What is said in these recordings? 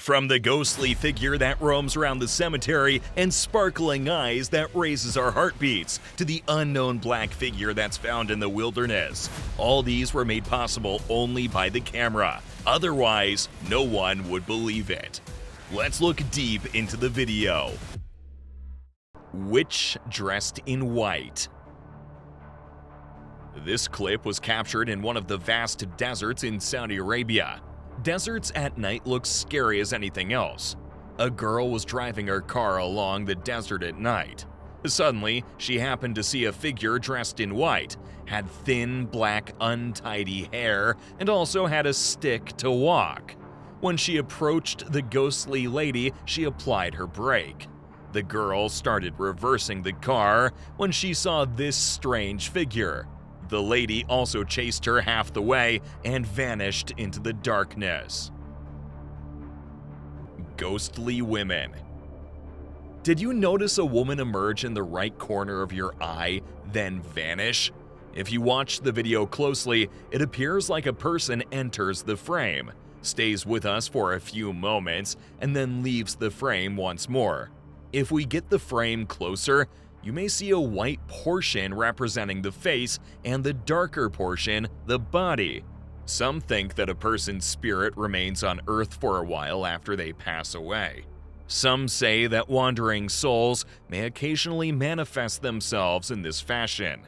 From the ghostly figure that roams around the cemetery and sparkling eyes that raises our heartbeats, to the unknown black figure that's found in the wilderness. All these were made possible only by the camera. Otherwise, no one would believe it. Let's look deep into the video. Witch dressed in white. This clip was captured in one of the vast deserts in Saudi Arabia. Deserts at night look scary as anything else. A girl was driving her car along the desert at night. Suddenly, she happened to see a figure dressed in white, had thin, black, untidy hair, and also had a stick to walk. When she approached the ghostly lady, she applied her brake. The girl started reversing the car when she saw this strange figure. The lady also chased her half the way and vanished into the darkness. Ghostly women. Did you notice a woman emerge in the right corner of your eye, then vanish? If you watch the video closely, it appears like a person enters the frame, stays with us for a few moments, and then leaves the frame once more. If we get the frame closer, you may see a white portion representing the face and the darker portion, the body. Some think that a person's spirit remains on Earth for a while after they pass away. Some say that wandering souls may occasionally manifest themselves in this fashion.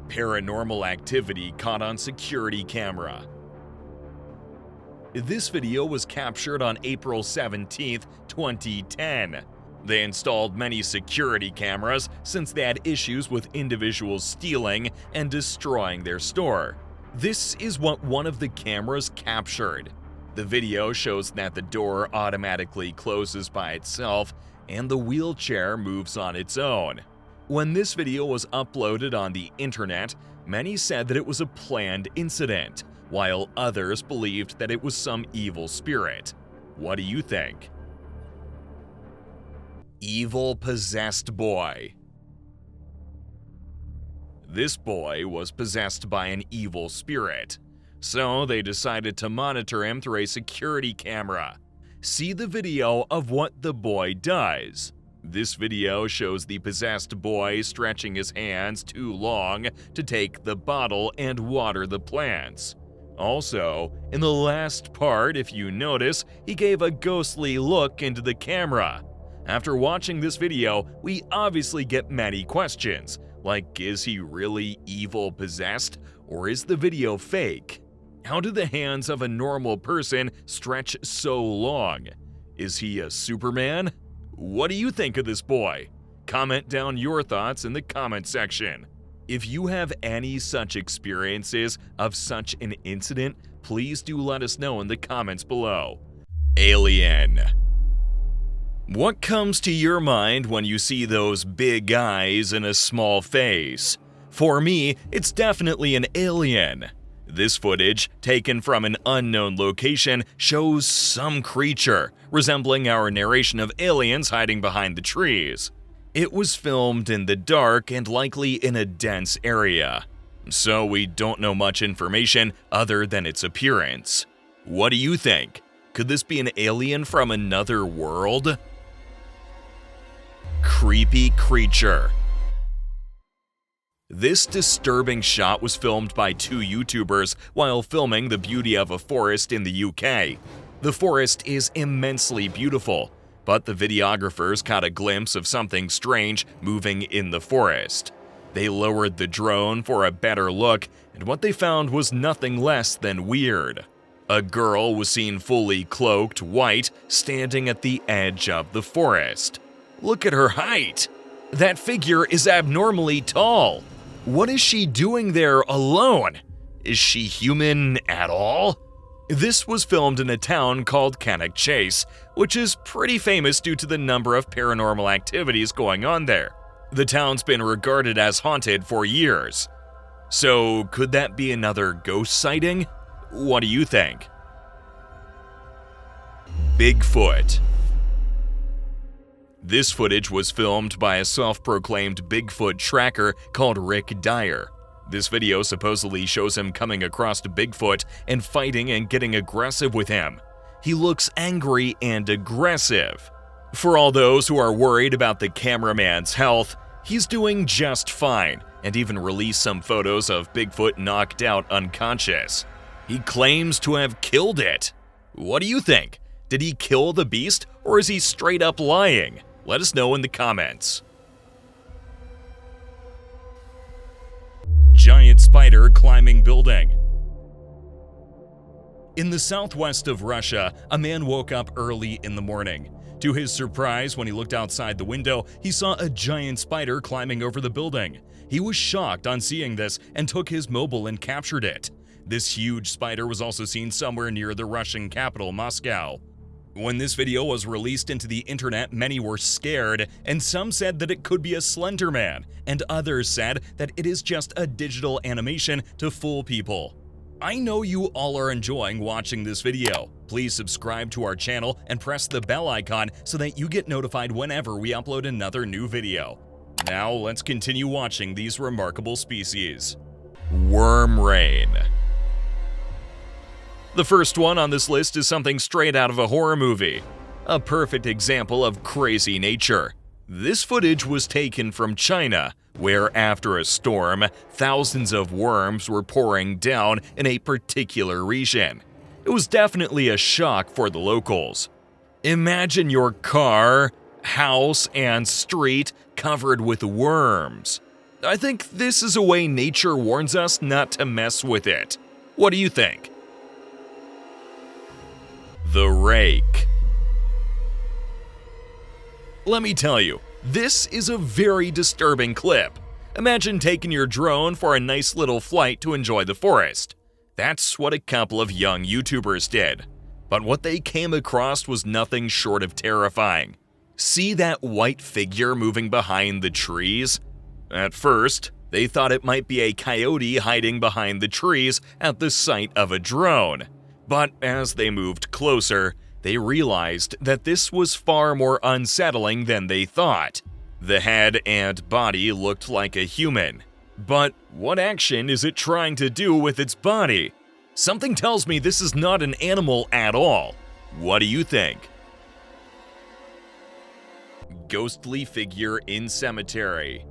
Paranormal activity caught on security camera. This video was captured on April 17, 2010. They installed many security cameras since they had issues with individuals stealing and destroying their store. This is what one of the cameras captured. The video shows that the door automatically closes by itself and the wheelchair moves on its own. When this video was uploaded on the internet, many said that it was a planned incident, while others believed that it was some evil spirit. What do you think? Evil possessed boy. This boy was possessed by an evil spirit, so they decided to monitor him through a security camera. See the video of what the boy does. This video shows the possessed boy stretching his hands too long to take the bottle and water the plants. Also, in the last part, if you notice, he gave a ghostly look into the camera. After watching this video, we obviously get many questions, like is he really evil possessed, or is the video fake? How do the hands of a normal person stretch so long? Is he a Superman? What do you think of this boy? Comment down your thoughts in the comment section. If you have any such experiences of such an incident, please do let us know in the comments below. Alien. What comes to your mind when you see those big eyes and a small face? For me, it's definitely an alien. This footage, taken from an unknown location, shows some creature resembling our narration of aliens hiding behind the trees. It was filmed in the dark and likely in a dense area, so we don't know much information other than its appearance. What do you think? Could this be an alien from another world? Creepy creature. This disturbing shot was filmed by two YouTubers while filming the beauty of a forest in the UK. The forest is immensely beautiful, but the videographers caught a glimpse of something strange moving in the forest. They lowered the drone for a better look, and what they found was nothing less than weird. A girl was seen fully cloaked, white, standing at the edge of the forest. Look at her height! That figure is abnormally tall. What is she doing there alone? Is she human at all? This was filmed in a town called Cannock Chase, which is pretty famous due to the number of paranormal activities going on there. The town's been regarded as haunted for years. So could that be another ghost sighting? What do you think? Bigfoot. This footage was filmed by a self-proclaimed Bigfoot tracker called Rick Dyer. This video supposedly shows him coming across Bigfoot and fighting and getting aggressive with him. He looks angry and aggressive. For all those who are worried about the cameraman's health, he's doing just fine, and even released some photos of Bigfoot knocked out unconscious. He claims to have killed it. What do you think? Did he kill the beast, or is he straight up lying? Let us know in the comments. Giant spider climbing building. In the southwest of Russia, a man woke up early in the morning. To his surprise, when he looked outside the window, he saw a giant spider climbing over the building. He was shocked on seeing this and took his mobile and captured it. This huge spider was also seen somewhere near the Russian capital, Moscow. When this video was released into the internet, many were scared, and some said that it could be a Slender Man, and others said that it is just a digital animation to fool people. I know you all are enjoying watching this video. Please subscribe to our channel and press the bell icon so that you get notified whenever we upload another new video. Now let's continue watching these remarkable species. Worm rain. The first one on this list is something straight out of a horror movie. A perfect example of crazy nature. This footage was taken from China, where after a storm, thousands of worms were pouring down in a particular region. It was definitely a shock for the locals. Imagine your car, house, and street covered with worms. I think this is a way nature warns us not to mess with it. What do you think? The rake. Let me tell you, this is a very disturbing clip. Imagine taking your drone for a nice little flight to enjoy the forest. That's what a couple of young YouTubers did. But what they came across was nothing short of terrifying. See that white figure moving behind the trees? At first, they thought it might be a coyote hiding behind the trees at the sight of a drone. But as they moved closer, they realized that this was far more unsettling than they thought. The head and body looked like a human. But what action is it trying to do with its body? Something tells me this is not an animal at all. What do you think? Ghostly figure in cemetery.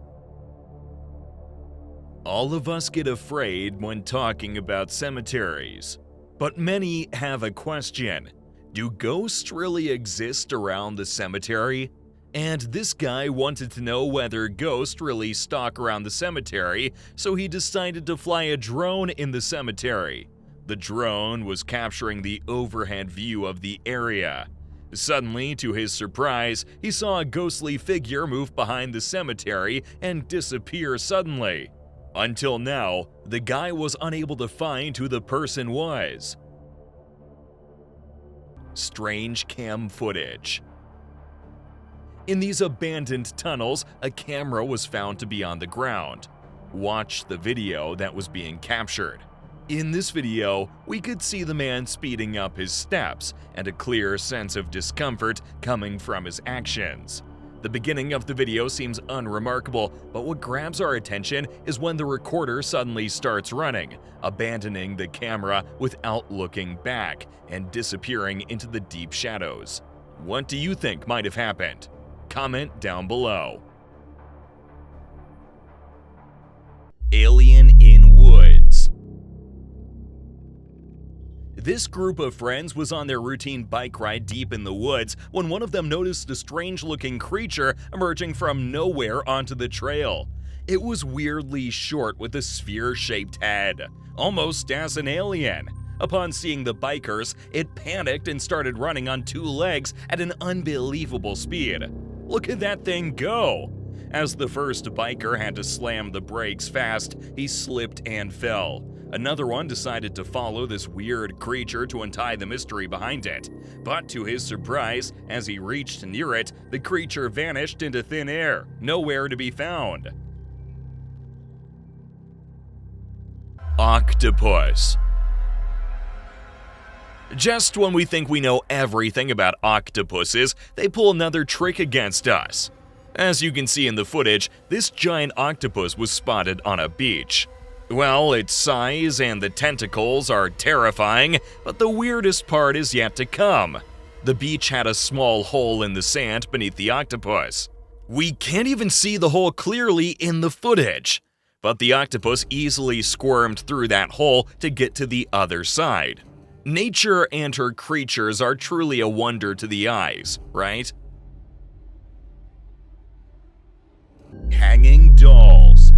All of us get afraid when talking about cemeteries. But many have a question. Do ghosts really exist around the cemetery? And this guy wanted to know whether ghosts really stalk around the cemetery, so he decided to fly a drone in the cemetery. The drone was capturing the overhead view of the area. Suddenly, to his surprise, he saw a ghostly figure move behind the cemetery and disappear suddenly. Until now, the guy was unable to find who the person was. Strange cam footage. In these abandoned tunnels, a camera was found to be on the ground. Watch the video that was being captured. In this video, we could see the man speeding up his steps and a clear sense of discomfort coming from his actions. The beginning of the video seems unremarkable, but what grabs our attention is when the recorder suddenly starts running, abandoning the camera without looking back and disappearing into the deep shadows. What do you think might have happened? Comment down below. Alien in woods. This group of friends was on their routine bike ride deep in the woods when one of them noticed a strange-looking creature emerging from nowhere onto the trail. It was weirdly short with a sphere-shaped head, almost as an alien. Upon seeing the bikers, it panicked and started running on two legs at an unbelievable speed. Look at that thing go! As the first biker had to slam the brakes fast, he slipped and fell. Another one decided to follow this weird creature to untie the mystery behind it. But to his surprise, as he reached near it, the creature vanished into thin air, nowhere to be found. Octopus. Just when we think we know everything about octopuses, they pull another trick against us. As you can see in the footage, this giant octopus was spotted on a beach. Well, its size and the tentacles are terrifying, but the weirdest part is yet to come. The beach had a small hole in the sand beneath the octopus. We can't even see the hole clearly in the footage, but the octopus easily squirmed through that hole to get to the other side. Nature and her creatures are truly a wonder to the eyes, right? Hanging dolls.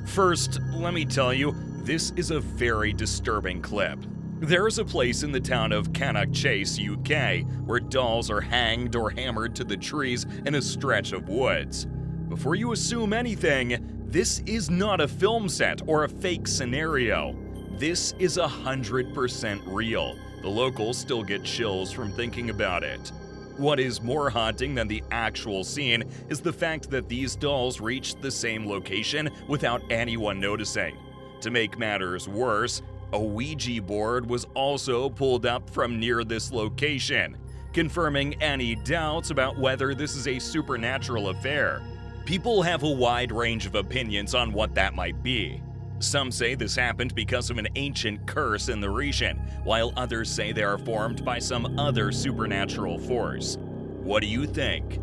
First, let me tell you, this is a very disturbing clip. There's a place in the town of Cannock Chase, UK, where dolls are hanged or hammered to the trees in a stretch of woods. Before you assume anything, this is not a film set or a fake scenario. This is 100% real. The locals still get chills from thinking about it. What is more haunting than the actual scene is the fact that these dolls reached the same location without anyone noticing. To make matters worse, a Ouija board was also pulled up from near this location, confirming any doubts about whether this is a supernatural affair. People have a wide range of opinions on what that might be. Some say this happened because of an ancient curse in the region, while others say they are formed by some other supernatural force. What do you think?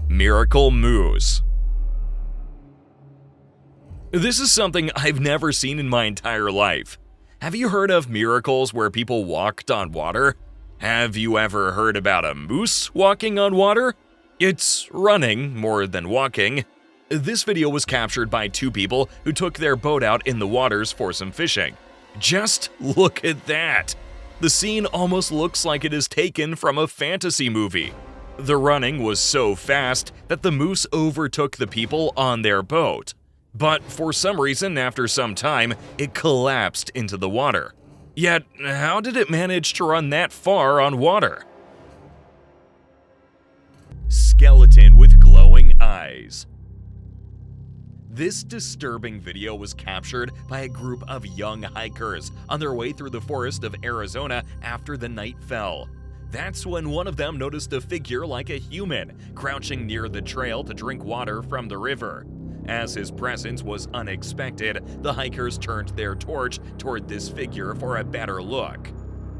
Miracle Moose. This is something I've never seen in my entire life. Have you heard of miracles where people walked on water? Have you ever heard about a moose walking on water? It's running more than walking. This video was captured by two people who took their boat out in the waters for some fishing. Just look at that! The scene almost looks like it is taken from a fantasy movie. The running was so fast that the moose overtook the people on their boat. But for some reason, after some time, it collapsed into the water. Yet, how did it manage to run that far on water? Skeleton with glowing eyes. This disturbing video was captured by a group of young hikers on their way through the forest of Arizona after the night fell. That's when one of them noticed a figure like a human crouching near the trail to drink water from the river. As his presence was unexpected, the hikers turned their torch toward this figure for a better look.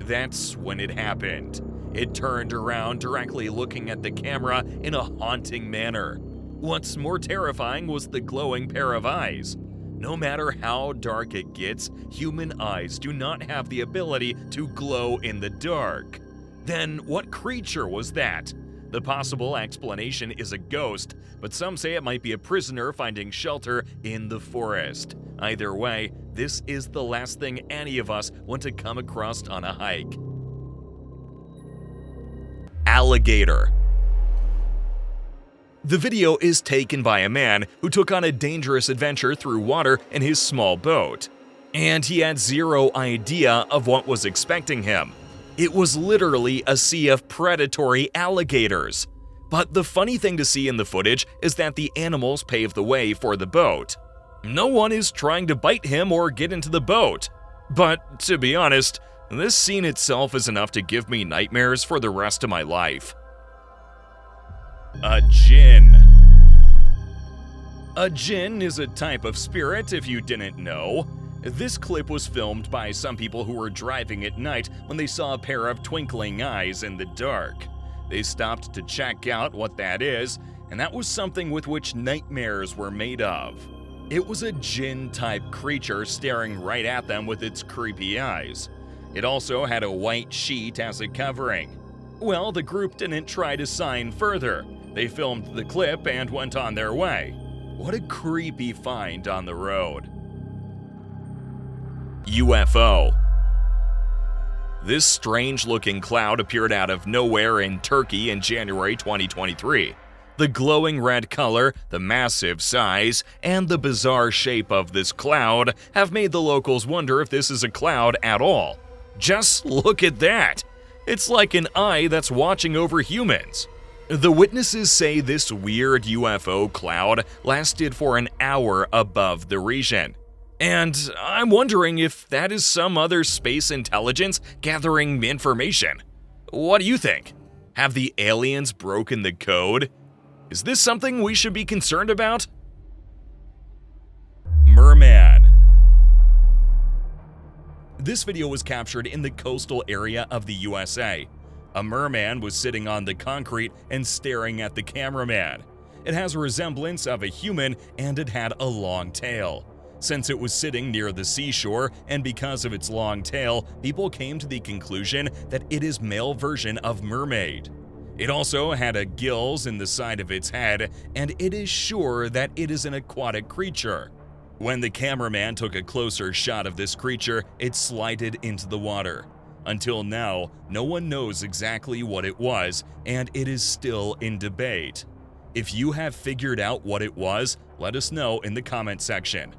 That's when it happened. It turned around directly looking at the camera in a haunting manner. What's more terrifying was the glowing pair of eyes. No matter how dark it gets, human eyes do not have the ability to glow in the dark. Then what creature was that? The possible explanation is a ghost, but some say it might be a prisoner finding shelter in the forest. Either way, this is the last thing any of us want to come across on a hike. Alligator. The video is taken by a man who took on a dangerous adventure through water in his small boat. And he had zero idea of what was expecting him. It was literally a sea of predatory alligators. But the funny thing to see in the footage is that the animals pave the way for the boat. No one is trying to bite him or get into the boat. But to be honest, this scene itself is enough to give me nightmares for the rest of my life. A jinn. A jinn is a type of spirit, if you didn't know. This clip was filmed by some people who were driving at night when they saw a pair of twinkling eyes in the dark. They stopped to check out what that is, and that was something with which nightmares were made of. It was a jinn-type creature staring right at them with its creepy eyes. It also had a white sheet as a covering. Well, the group didn't try to sign further. They filmed the clip and went on their way. What a creepy find on the road. UFO. This strange-looking cloud appeared out of nowhere in Turkey in January 2023. The glowing red color, the massive size, and the bizarre shape of this cloud have made the locals wonder if this is a cloud at all. Just look at that! It's like an eye that's watching over humans. The witnesses say this weird UFO cloud lasted for an hour above the region. And I'm wondering if that is some other space intelligence gathering information. What do you think? Have the aliens broken the code? Is this something we should be concerned about? Merman. This video was captured in the coastal area of the USA. A merman was sitting on the concrete and staring at the cameraman. It has a resemblance of a human and it had a long tail. Since it was sitting near the seashore and because of its long tail, people came to the conclusion that it is male version of mermaid. It also had a gills in the side of its head, and it is sure that it is an aquatic creature. When the cameraman took a closer shot of this creature, it slided into the water. Until now, no one knows exactly what it was, and it is still in debate. If you have figured out what it was, let us know in the comment section.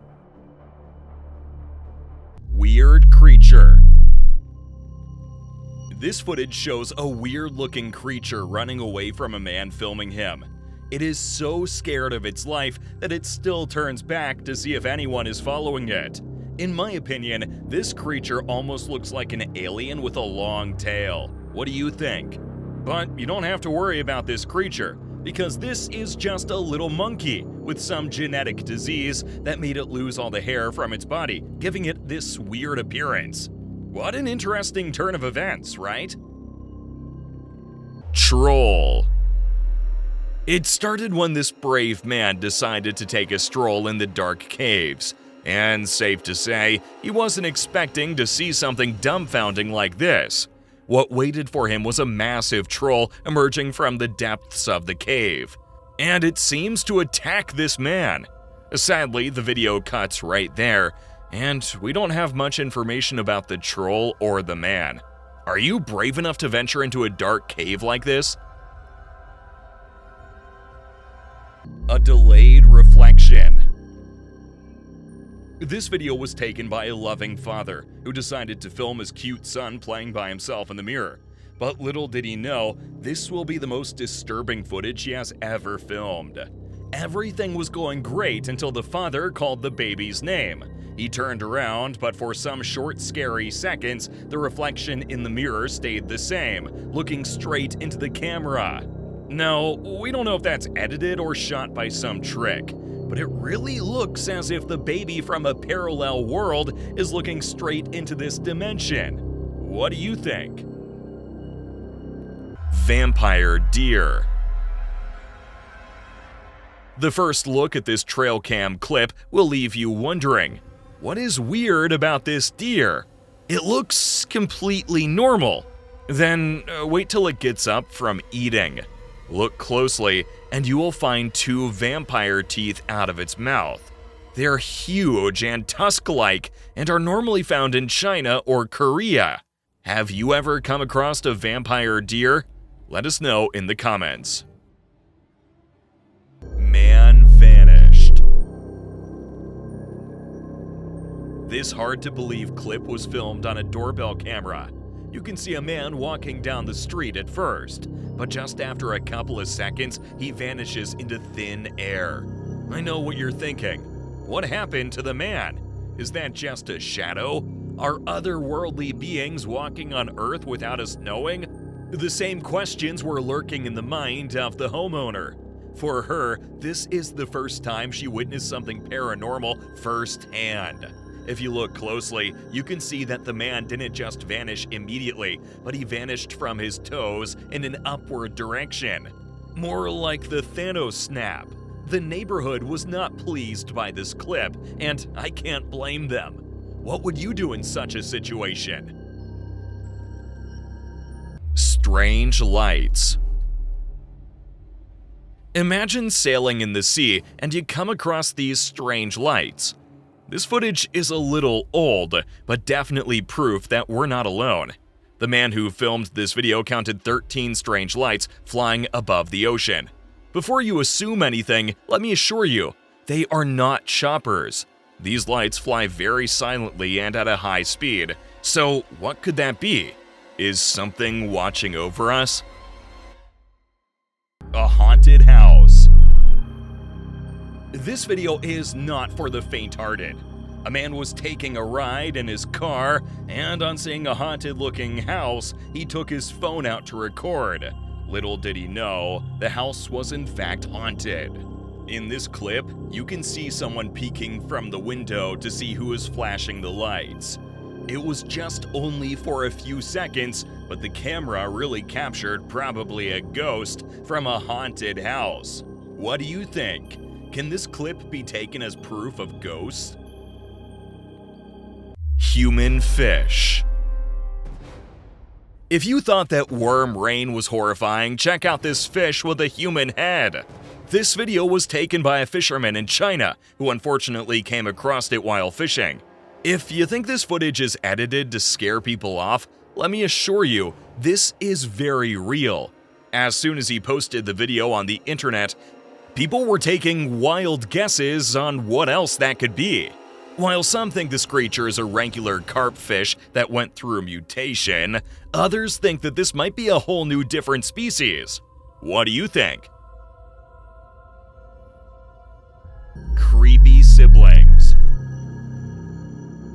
Weird creature. This footage shows a weird-looking creature running away from a man filming him. It is so scared of its life that it still turns back to see if anyone is following it. In my opinion, this creature almost looks like an alien with a long tail. What do you think? But you don't have to worry about this creature, because this is just a little monkey with some genetic disease that made it lose all the hair from its body, giving it this weird appearance. What an interesting turn of events, right? Troll. It started when this brave man decided to take a stroll in the dark caves. And safe to say, he wasn't expecting to see something dumbfounding like this. What waited for him was a massive troll emerging from the depths of the cave. And it seems to attack this man. Sadly, the video cuts right there, and we don't have much information about the troll or the man. Are you brave enough to venture into a dark cave like this? A delayed reflection. This video was taken by a loving father who decided to film his cute son playing by himself in the mirror. But little did he know, this will be the most disturbing footage he has ever filmed. Everything was going great until the father called the baby's name. He turned around, but for some short, scary seconds, the reflection in the mirror stayed the same, looking straight into the camera. Now, we don't know if that's edited or shot by some trick, but it really looks as if the baby from a parallel world is looking straight into this dimension. What do you think? Vampire deer. The first look at this trail cam clip will leave you wondering, what is weird about this deer? It looks completely normal. Then wait till it gets up from eating. Look closely, and you will find two vampire teeth out of its mouth. They're huge and tusk-like, and are normally found in China or Korea. Have you ever come across a vampire deer? Let us know in the comments. Man vanished. This hard-to-believe clip was filmed on a doorbell camera. You can see a man walking down the street at first, but just after a couple of seconds, he vanishes into thin air. I know what you're thinking. What happened to the man? Is that just a shadow? Are otherworldly beings walking on Earth without us knowing? The same questions were lurking in the mind of the homeowner. For her, this is the first time she witnessed something paranormal firsthand. If you look closely, you can see that the man didn't just vanish immediately, but he vanished from his toes in an upward direction. More like the Thanos snap. The neighborhood was not pleased by this clip, and I can't blame them. What would you do in such a situation? Strange lights. Imagine sailing in the sea and you come across these strange lights. This footage is a little old, but definitely proof that we're not alone. The man who filmed this video counted 13 strange lights flying above the ocean. Before you assume anything, let me assure you, they are not choppers. These lights fly very silently and at a high speed. So what could that be? Is something watching over us? A haunted house. This video is not for the faint-hearted. A man was taking a ride in his car, and on seeing a haunted-looking house, he took his phone out to record. Little did he know, the house was in fact haunted. In this clip, you can see someone peeking from the window to see who is flashing the lights. It was just only for a few seconds, but the camera really captured probably a ghost from a haunted house. What do you think? Can this clip be taken as proof of ghosts? Human fish. If you thought that worm rain was horrifying, check out this fish with a human head. This video was taken by a fisherman in China who unfortunately came across it while fishing. If you think this footage is edited to scare people off, let me assure you, this is very real. As soon as he posted the video on the internet, people were taking wild guesses on what else that could be. While some think this creature is a regular carp fish that went through a mutation, others think that this might be a whole new different species. What do you think? Creepy siblings.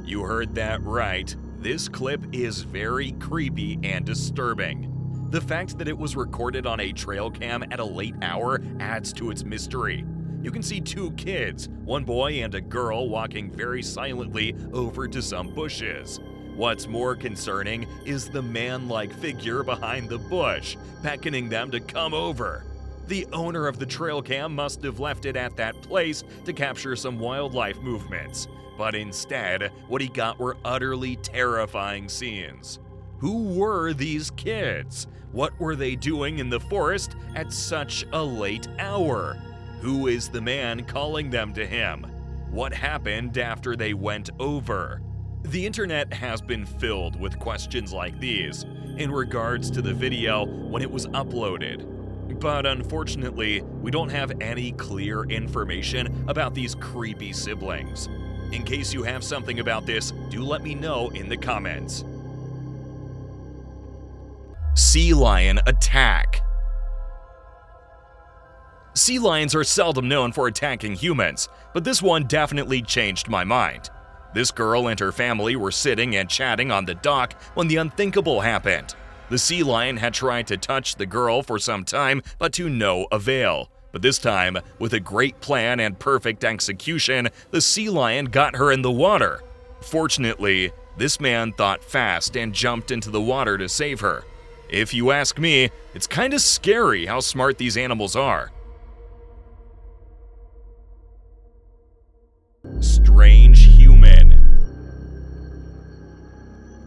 You heard that right. This clip is very creepy and disturbing. The fact that it was recorded on a trail cam at a late hour adds to its mystery. You can see two kids, one boy and a girl, walking very silently over to some bushes. What's more concerning is the man-like figure behind the bush, beckoning them to come over. The owner of the trail cam must have left it at that place to capture some wildlife movements, but instead, what he got were utterly terrifying scenes. Who were these kids? What were they doing in the forest at such a late hour? Who is the man calling them to him? What happened after they went over? The internet has been filled with questions like these in regards to the video when it was uploaded. But unfortunately, we don't have any clear information about these creepy siblings. In case you have something about this, do let me know in the comments. Sea lion attack. Sea lions are seldom known for attacking humans, but this one definitely changed my mind. This girl and her family were sitting and chatting on the dock when the unthinkable happened. The sea lion had tried to touch the girl for some time, but to no avail. But this time, with a great plan and perfect execution, the sea lion got her in the water. Fortunately, this man thought fast and jumped into the water to save her. If you ask me, it's kinda scary how smart these animals are. Strange human.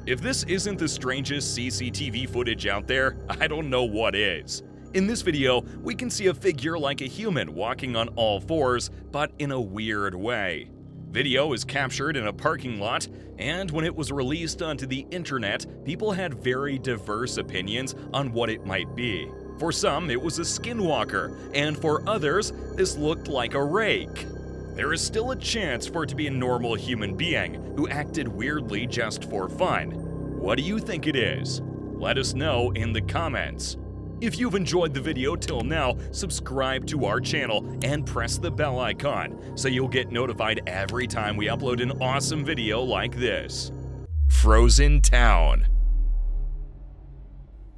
If this isn't the strangest CCTV footage out there, I don't know what is. In this video, we can see a figure like a human walking on all fours, but in a weird way. Video is captured in a parking lot, and when it was released onto the internet, people had very diverse opinions on what it might be. For some, it was a skinwalker, and for others, this looked like a rake. There is still a chance for it to be a normal human being who acted weirdly just for fun. What do you think it is? Let us know in the comments. If you've enjoyed the video till now, subscribe to our channel and press the bell icon so you'll get notified every time we upload an awesome video like this. Frozen Town.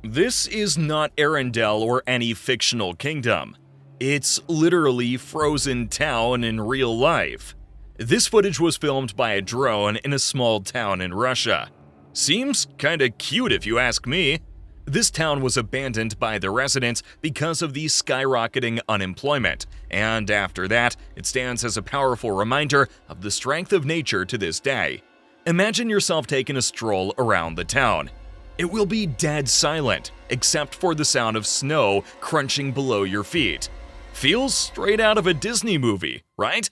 This is not Arendelle or any fictional kingdom. It's literally Frozen Town in real life. This footage was filmed by a drone in a small town in Russia. Seems kinda cute if you ask me. This town was abandoned by the residents because of the skyrocketing unemployment, and after that, it stands as a powerful reminder of the strength of nature to this day. Imagine yourself taking a stroll around the town. It will be dead silent, except for the sound of snow crunching below your feet. Feels straight out of a Disney movie, right?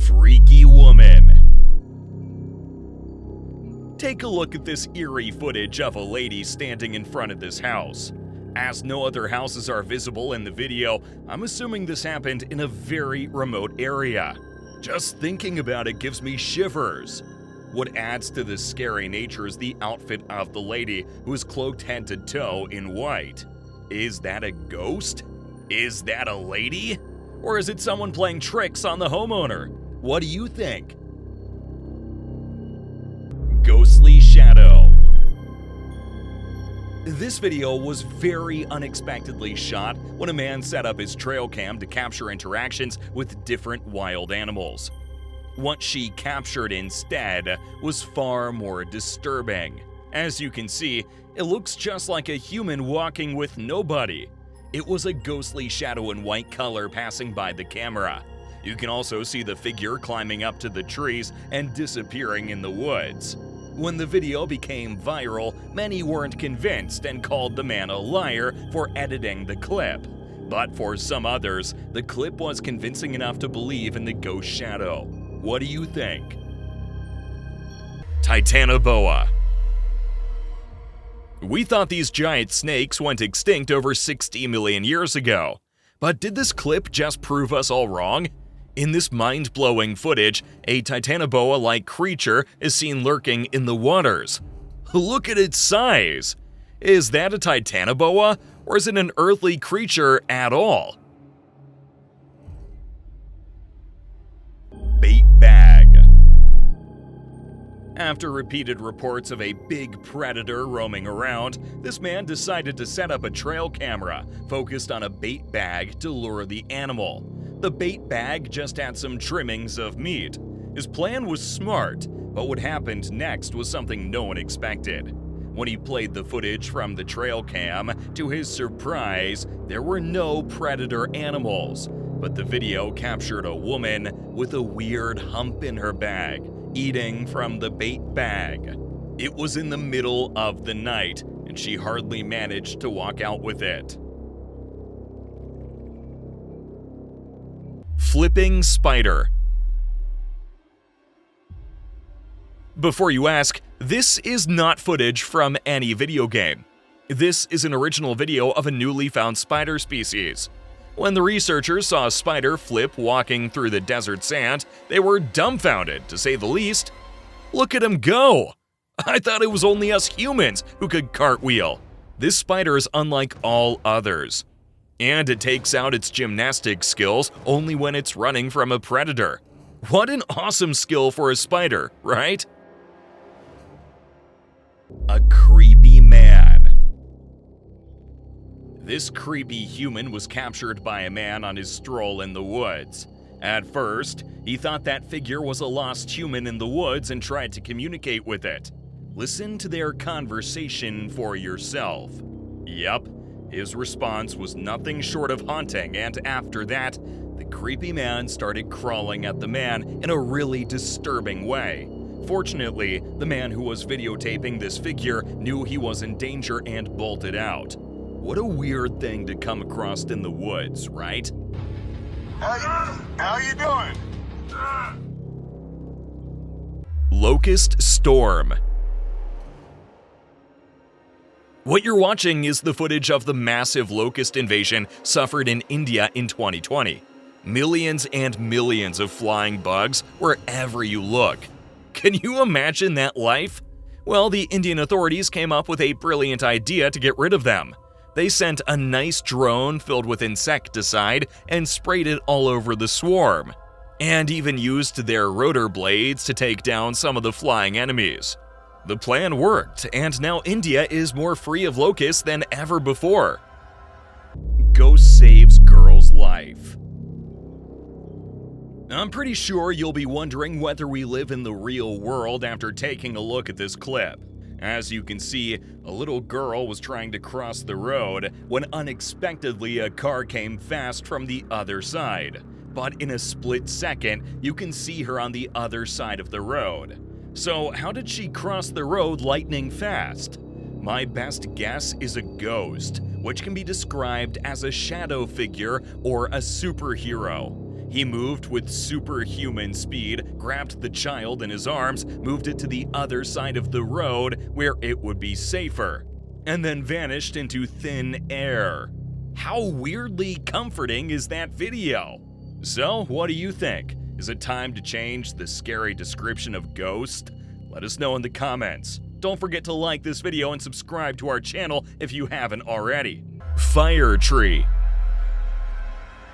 Freaky woman. Take a look at this eerie footage of a lady standing in front of this house. As no other houses are visible in the video, I'm assuming this happened in a very remote area. Just thinking about it gives me shivers. What adds to this scary nature is the outfit of the lady, who is cloaked head to toe in white. Is that a ghost? Is that a lady? Or is it someone playing tricks on the homeowner? What do you think? Ghostly shadow. This video was very unexpectedly shot when a man set up his trail cam to capture interactions with different wild animals. What she captured instead was far more disturbing. As you can see, it looks just like a human walking with nobody. It was a ghostly shadow in white color passing by the camera. You can also see the figure climbing up to the trees and disappearing in the woods. When the video became viral, many weren't convinced and called the man a liar for editing the clip. But for some others, the clip was convincing enough to believe in the ghost shadow. What do you think? Titanoboa. We thought these giant snakes went extinct over 60 million years ago. But did this clip just prove us all wrong? In this mind-blowing footage, a Titanoboa-like creature is seen lurking in the waters. Look at its size! Is that a Titanoboa, or is it an earthly creature at all? Bait bag. After repeated reports of a big predator roaming around, this man decided to set up a trail camera focused on a bait bag to lure the animal. The bait bag just had some trimmings of meat. His plan was smart, but what happened next was something no one expected. When he played the footage from the trail cam, to his surprise, there were no predator animals. But the video captured a woman with a weird hump in her bag, eating from the bait bag. It was in the middle of the night, and she hardly managed to walk out with it. Flipping spider. Before you ask, this is not footage from any video game. This is an original video of a newly found spider species. When the researchers saw a spider flip walking through the desert sand, they were dumbfounded, to say the least. Look at him go! I thought it was only us humans who could cartwheel. This spider is unlike all others. And it takes out its gymnastic skills only when it's running from a predator. What an awesome skill for a spider, right? A creepy man. This creepy human was captured by a man on his stroll in the woods. At first, he thought that figure was a lost human in the woods and tried to communicate with it. Listen to their conversation for yourself. Yep. His response was nothing short of haunting, and after that, the creepy man started crawling at the man in a really disturbing way. Fortunately, the man who was videotaping this figure knew he was in danger and bolted out. What a weird thing to come across in the woods, right? How you doing? Locust storm. What you're watching is the footage of the massive locust invasion suffered in India in 2020. Millions and millions of flying bugs wherever you look. Can you imagine that life? Well, the Indian authorities came up with a brilliant idea to get rid of them. They sent a nice drone filled with insecticide and sprayed it all over the swarm, and even used their rotor blades to take down some of the flying enemies. The plan worked, and now India is more free of locusts than ever before. Ghost saves girl's life. I'm pretty sure you'll be wondering whether we live in the real world after taking a look at this clip. As you can see, a little girl was trying to cross the road when unexpectedly a car came fast from the other side. But in a split second, you can see her on the other side of the road. So how did she cross the road lightning fast? My best guess is a ghost, which can be described as a shadow figure or a superhero. He moved with superhuman speed, grabbed the child in his arms, moved it to the other side of the road where it would be safer, and then vanished into thin air. How weirdly comforting is that video? So, what do you think? Is it time to change the scary description of ghost? Let us know in the comments. Don't forget to like this video and subscribe to our channel if you haven't already. Fire tree.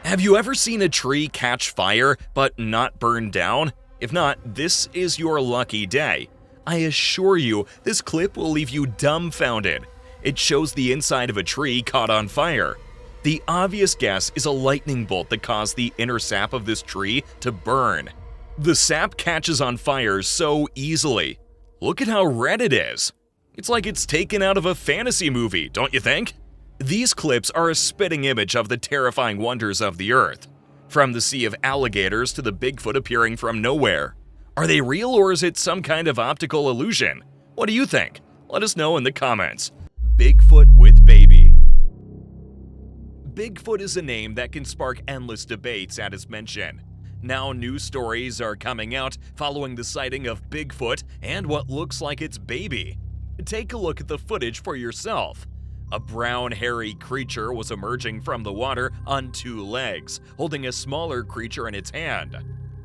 Have you ever seen a tree catch fire but not burn down? If not, this is your lucky day. I assure you, this clip will leave you dumbfounded. It shows the inside of a tree caught on fire. The obvious guess is a lightning bolt that caused the inner sap of this tree to burn. The sap catches on fire so easily. Look at how red it is. It's like it's taken out of a fantasy movie, don't you think? These clips are a spitting image of the terrifying wonders of the earth. From the sea of alligators to the Bigfoot appearing from nowhere. Are they real or is it some kind of optical illusion? What do you think? Let us know in the comments. Bigfoot with baby. Bigfoot is a name that can spark endless debates at its mention. Now news stories are coming out following the sighting of Bigfoot and what looks like its baby. Take a look at the footage for yourself. A brown, hairy creature was emerging from the water on 2 legs, holding a smaller creature in its hand.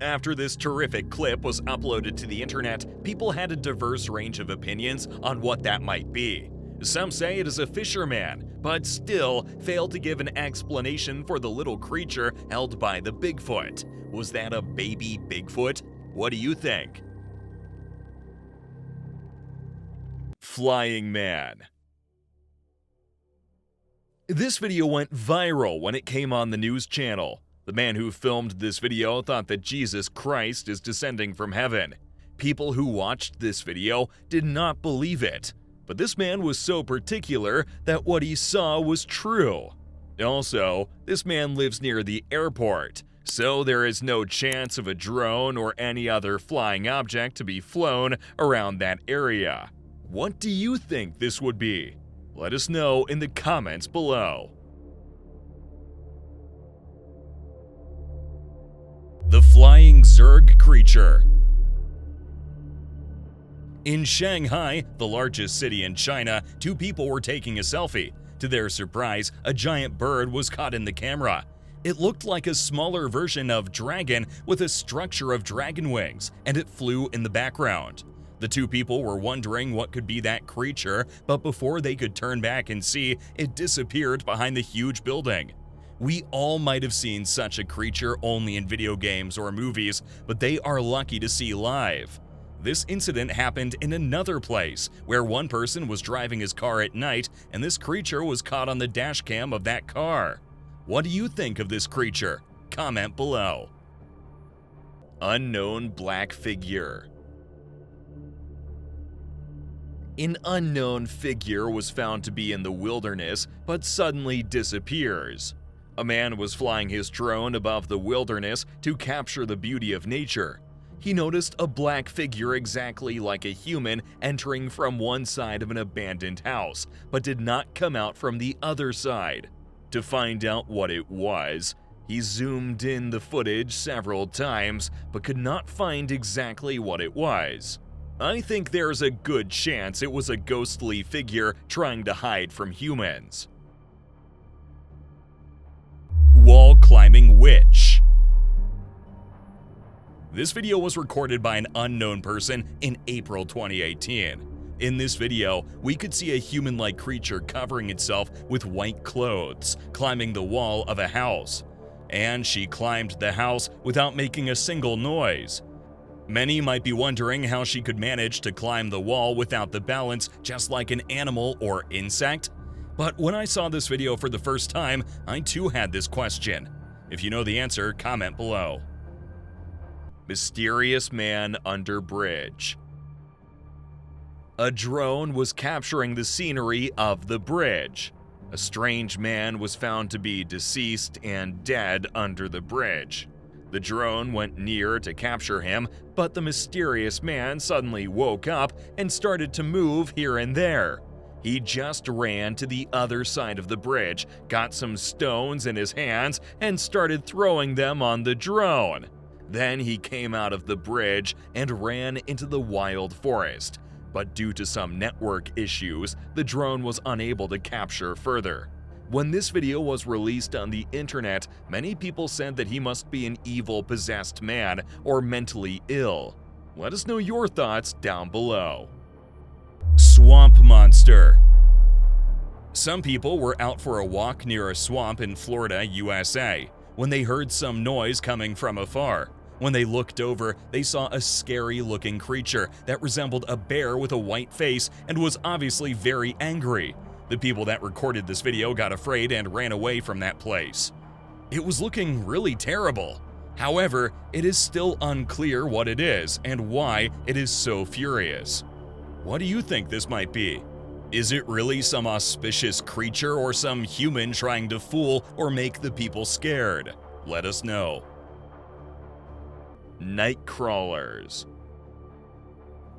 After this terrific clip was uploaded to the internet, people had a diverse range of opinions on what that might be. Some say it is a fisherman, but still failed to give an explanation for the little creature held by the Bigfoot. Was that a baby Bigfoot? What do you think? Flying man. This video went viral when it came on the news channel. The man who filmed this video thought that Jesus Christ is descending from heaven. People who watched this video did not believe it. But this man was so particular that what he saw was true. Also, this man lives near the airport, so there is no chance of a drone or any other flying object to be flown around that area. What do you think this would be? Let us know in the comments below. The flying Zerg creature. In Shanghai, the largest city in China, 2 people were taking a selfie. To their surprise, a giant bird was caught in the camera. It looked like a smaller version of dragon with a structure of dragon wings, and it flew in the background. The 2 people were wondering what could be that creature, but before they could turn back and see, it disappeared behind the huge building. We all might have seen such a creature only in video games or movies, but they are lucky to see live. This incident happened in another place, where one person was driving his car at night and this creature was caught on the dashcam of that car. What do you think of this creature? Comment below. Unknown black figure. An unknown figure was found to be in the wilderness, but suddenly disappears. A man was flying his drone above the wilderness to capture the beauty of nature. He noticed a black figure exactly like a human entering from one side of an abandoned house, but did not come out from the other side. To find out what it was, he zoomed in the footage several times, but could not find exactly what it was. I think there's a good chance it was a ghostly figure trying to hide from humans. Wall climbing witch. This video was recorded by an unknown person in April 2018. In this video, we could see a human-like creature covering itself with white clothes, climbing the wall of a house. And she climbed the house without making a single noise. Many might be wondering how she could manage to climb the wall without the balance, just like an animal or insect. But when I saw this video for the first time, I too had this question. If you know the answer, comment below. Mysterious man under bridge. A drone was capturing the scenery of the bridge. A strange man was found to be deceased and dead under the bridge. The drone went near to capture him, but the mysterious man suddenly woke up and started to move here and there. He just ran to the other side of the bridge, got some stones in his hands, and started throwing them on the drone. Then he came out of the bridge and ran into the wild forest. But due to some network issues, the drone was unable to capture further. When this video was released on the internet, many people said that he must be an evil possessed man or mentally ill. Let us know your thoughts down below. Swamp monster. Some people were out for a walk near a swamp in Florida, USA, when they heard some noise coming from afar. When they looked over, they saw a scary-looking creature that resembled a bear with a white face and was obviously very angry. The people that recorded this video got afraid and ran away from that place. It was looking really terrible. However, it is still unclear what it is and why it is so furious. What do you think this might be? Is it really some auspicious creature or some human trying to fool or make the people scared? Let us know. Night crawlers.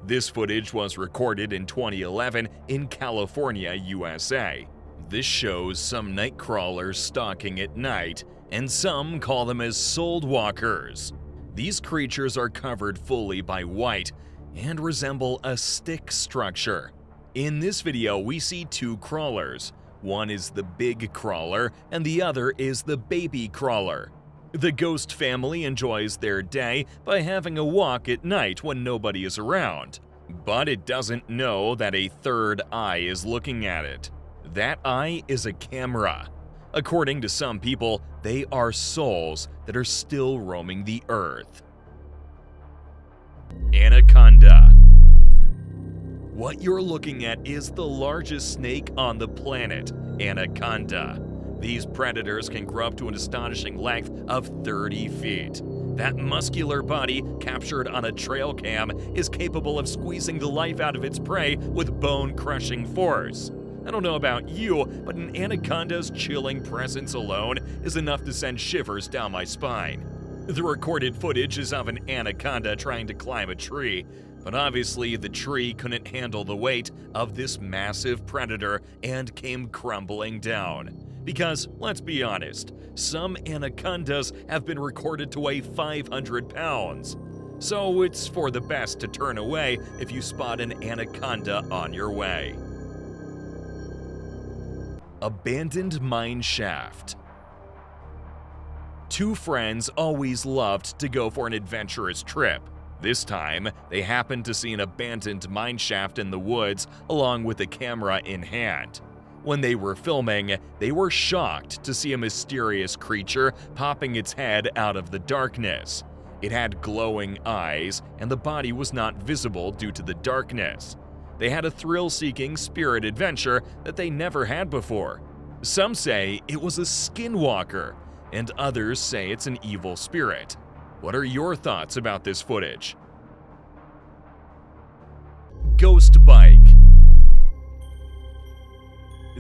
This footage was recorded in 2011 in California, USA. This shows some night crawlers stalking at night, and some call them as soul walkers. These creatures are covered fully by white and resemble a stick structure. In this video, we see two crawlers. One is the big crawler, and the other is the baby crawler. The ghost family enjoys their day by having a walk at night when nobody is around. But it doesn't know that a third eye is looking at it. That eye is a camera. According to some people, they are souls that are still roaming the earth. Anaconda. What you're looking at is the largest snake on the planet, Anaconda. These predators can grow up to an astonishing length of 30 feet. That muscular body, captured on a trail cam, is capable of squeezing the life out of its prey with bone-crushing force. I don't know about you, but an anaconda's chilling presence alone is enough to send shivers down my spine. The recorded footage is of an anaconda trying to climb a tree, but obviously the tree couldn't handle the weight of this massive predator and came crumbling down. Because, let's be honest, some anacondas have been recorded to weigh 500 pounds. So it's for the best to turn away if you spot an anaconda on your way. Abandoned mine shaft. Two friends always loved to go for an adventurous trip. This time, they happened to see an abandoned mine shaft in the woods along with a camera in hand. When they were filming, they were shocked to see a mysterious creature popping its head out of the darkness. It had glowing eyes, and the body was not visible due to the darkness. They had a thrill-seeking spirit adventure that they never had before. Some say it was a skinwalker, and others say it's an evil spirit. What are your thoughts about this footage? Ghost bike.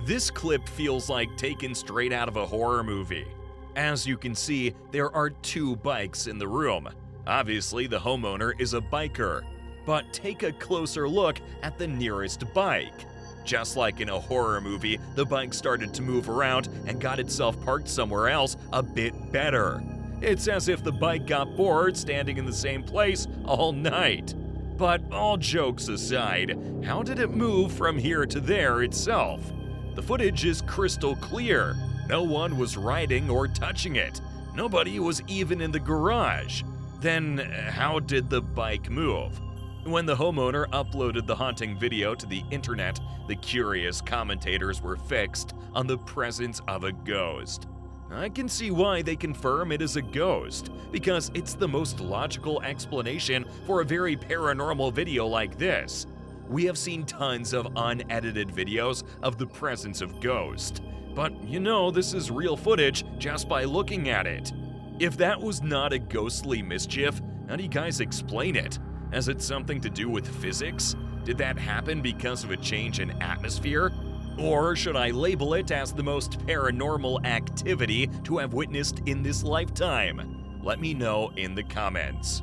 This clip feels like taken straight out of a horror movie. As you can see, there are two bikes in the room. Obviously, the homeowner is a biker. But take a closer look at the nearest bike. Just like in a horror movie, the bike started to move around and got itself parked somewhere else a bit better. It's as if the bike got bored standing in the same place all night. But all jokes aside, how did it move from here to there itself? The footage is crystal clear. No one was riding or touching it. Nobody was even in the garage. Then how did the bike move? When the homeowner uploaded the haunting video to the internet, the curious commentators were fixed on the presence of a ghost. I can see why they confirm it is a ghost, because it's the most logical explanation for a very paranormal video like this. We have seen tons of unedited videos of the presence of ghosts, but you know this is real footage just by looking at it. If that was not a ghostly mischief, how do you guys explain it? Has it something to do with physics? Did that happen because of a change in atmosphere? Or should I label it as the most paranormal activity to have witnessed in this lifetime? Let me know in the comments.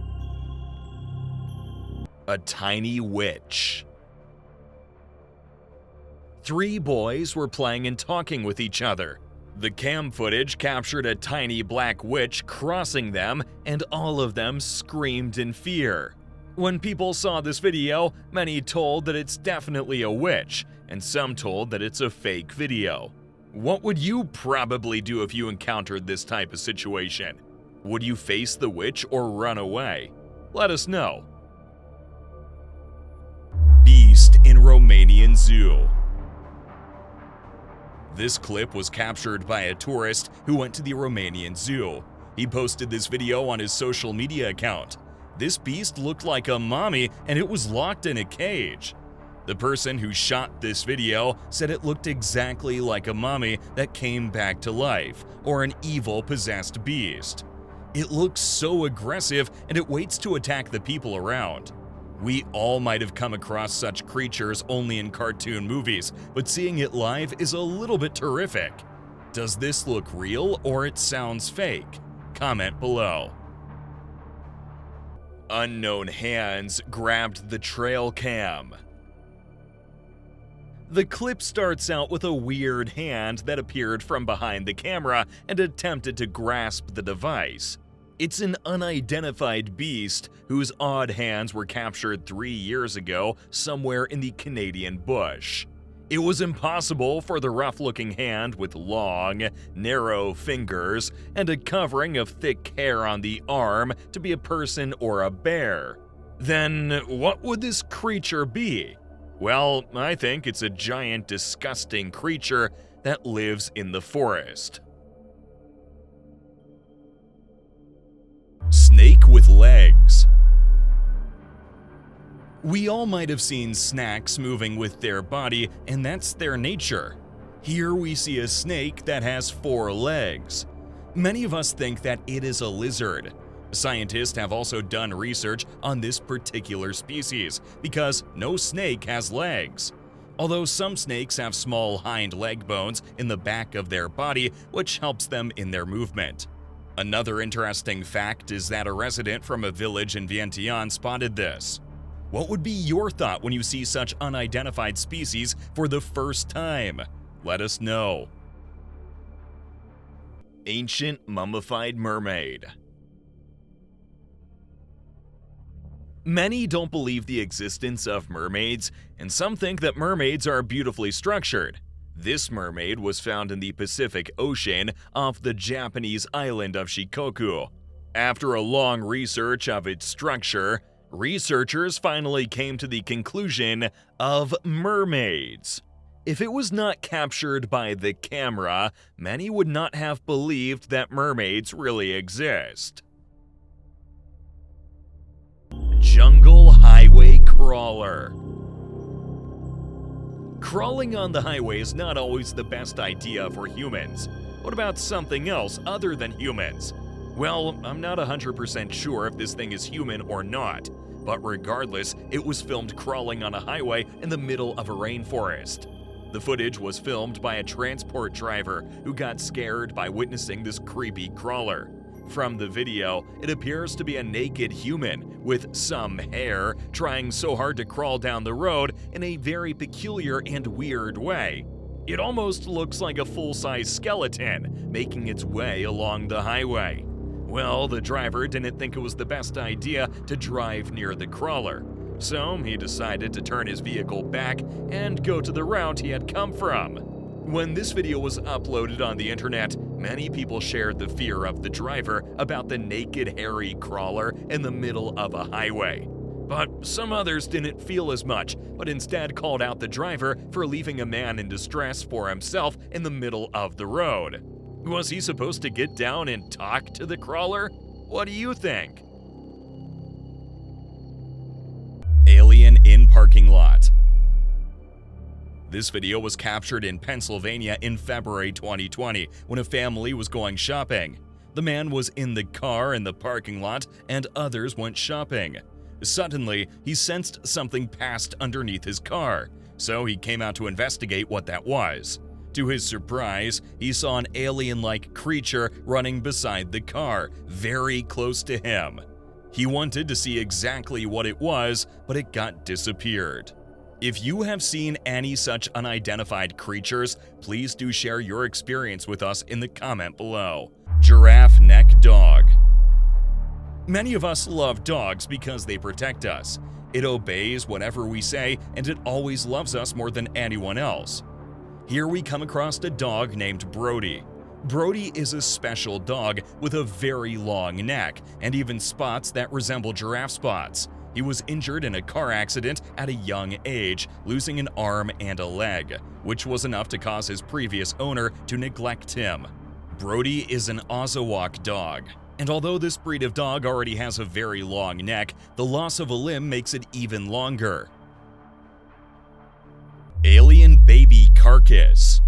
A tiny witch. 3 boys were playing and talking with each other. The cam footage captured a tiny black witch crossing them, and all of them screamed in fear. When people saw this video, many told that it's definitely a witch, and some told that it's a fake video. What would you probably do if you encountered this type of situation? Would you face the witch or run away? Let us know. Beast in Romanian Zoo. This clip was captured by a tourist who went to the Romanian Zoo. He posted this video on his social media account. This beast looked like a mommy and it was locked in a cage. The person who shot this video said it looked exactly like a mummy that came back to life, or an evil possessed beast. It looks so aggressive and it waits to attack the people around. We all might have come across such creatures only in cartoon movies, but seeing it live is a little bit terrific. Does this look real or it sounds fake? Comment below. Unknown hands grabbed the trail cam. The clip starts out with a weird hand that appeared from behind the camera and attempted to grasp the device. It's an unidentified beast whose odd hands were captured 3 years ago somewhere in the Canadian bush. It was impossible for the rough-looking hand with long, narrow fingers and a covering of thick hair on the arm to be a person or a bear. Then what would this creature be? Well, I think it's a giant, disgusting creature that lives in the forest. Snake with legs. We all might have seen snakes moving with their body, and that's their nature. Here we see a snake that has 4 legs. Many of us think that it is a lizard. Scientists have also done research on this particular species because no snake has legs. Although some snakes have small hind leg bones in the back of their body, which helps them in their movement. Another interesting fact is that a resident from a village in Vientiane spotted this. What would be your thought when you see such unidentified species for the first time? Let us know. Ancient mummified mermaid. Many don't believe the existence of mermaids, and some think that mermaids are beautifully structured. This mermaid was found in the Pacific Ocean off the Japanese island of Shikoku. After a long research of its structure, researchers finally came to the conclusion of mermaids. If it was not captured by the camera, many would not have believed that mermaids really exist. Jungle highway crawler. Crawling on the highway is not always the best idea for humans. What about something else other than humans? Well, I'm not 100% sure if this thing is human or not, but regardless, it was filmed crawling on a highway in the middle of a rainforest. The footage was filmed by a transport driver who got scared by witnessing this creepy crawler. From the video, it appears to be a naked human with some hair trying so hard to crawl down the road in a very peculiar and weird way. It almost looks like a full-size skeleton making its way along the highway. Well, the driver didn't think it was the best idea to drive near the crawler, so he decided to turn his vehicle back and go to the route he had come from. When this video was uploaded on the internet, many people shared the fear of the driver about the naked, hairy crawler in the middle of a highway. But some others didn't feel as much, but instead called out the driver for leaving a man in distress for himself in the middle of the road. Was he supposed to get down and talk to the crawler? What do you think? Alien in parking lot. This video was captured in Pennsylvania in February 2020 when a family was going shopping. The man was in the car in the parking lot and others went shopping. Suddenly, he sensed something passed underneath his car, so he came out to investigate what that was. To his surprise, he saw an alien-like creature running beside the car, very close to him. He wanted to see exactly what it was, but it got disappeared. If you have seen any such unidentified creatures, please do share your experience with us in the comment below. Giraffe neck dog. Many of us love dogs because they protect us. It obeys whatever we say, and it always loves us more than anyone else. Here we come across a dog named Brody. Brody is a special dog with a very long neck and even spots that resemble giraffe spots. He was injured in a car accident at a young age, losing an arm and a leg, which was enough to cause his previous owner to neglect him. Brody is an Ozawa dog, and although this breed of dog already has a very long neck, the loss of a limb makes it even longer. Alien baby carcass.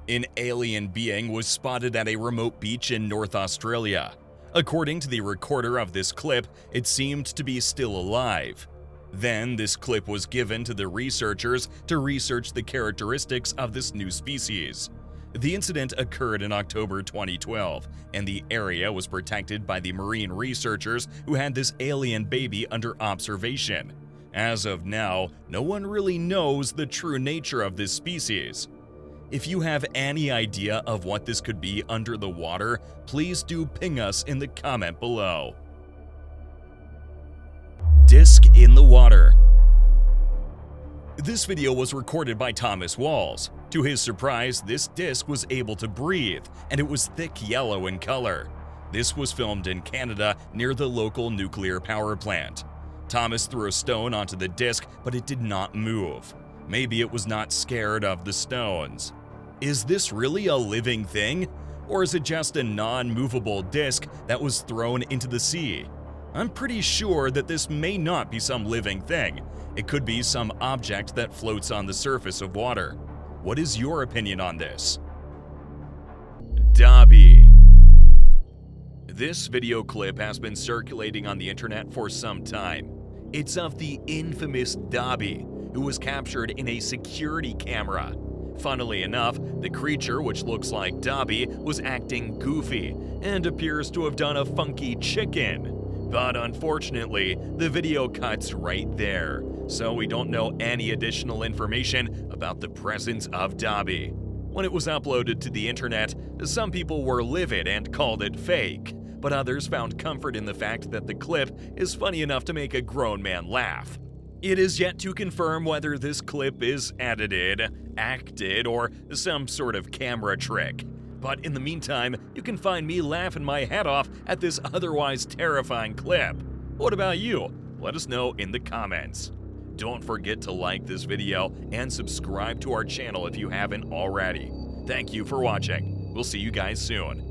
An alien being was spotted at a remote beach in North Australia. According to the recorder of this clip, it seemed to be still alive. Then, this clip was given to the researchers to research the characteristics of this new species. The incident occurred in October 2012, and the area was protected by the marine researchers who had this alien baby under observation. As of now, no one really knows the true nature of this species. If you have any idea of what this could be under the water, please do ping us in the comment below. Disc in the water. This video was recorded by Thomas Walls. To his surprise, this disc was able to breathe, and it was thick yellow in color. This was filmed in Canada near the local nuclear power plant. Thomas threw a stone onto the disc, but it did not move. Maybe it was not scared of the stones. Is this really a living thing? Or is it just a non-movable disc that was thrown into the sea? I'm pretty sure that this may not be some living thing. It could be some object that floats on the surface of water. What is your opinion on this? Dobby. This video clip has been circulating on the internet for some time. It's of the infamous Dobby, who was captured in a security camera. Funnily enough, the creature, which looks like Dobby, was acting goofy and appears to have done a funky chicken. But unfortunately, the video cuts right there, so we don't know any additional information about the presence of Dobby. When it was uploaded to the internet, some people were livid and called it fake, but others found comfort in the fact that the clip is funny enough to make a grown man laugh. It is yet to confirm whether this clip is edited, acted, or some sort of camera trick. But in the meantime, you can find me laughing my head off at this otherwise terrifying clip. What about you? Let us know in the comments. Don't forget to like this video and subscribe to our channel if you haven't already. Thank you for watching. We'll see you guys soon.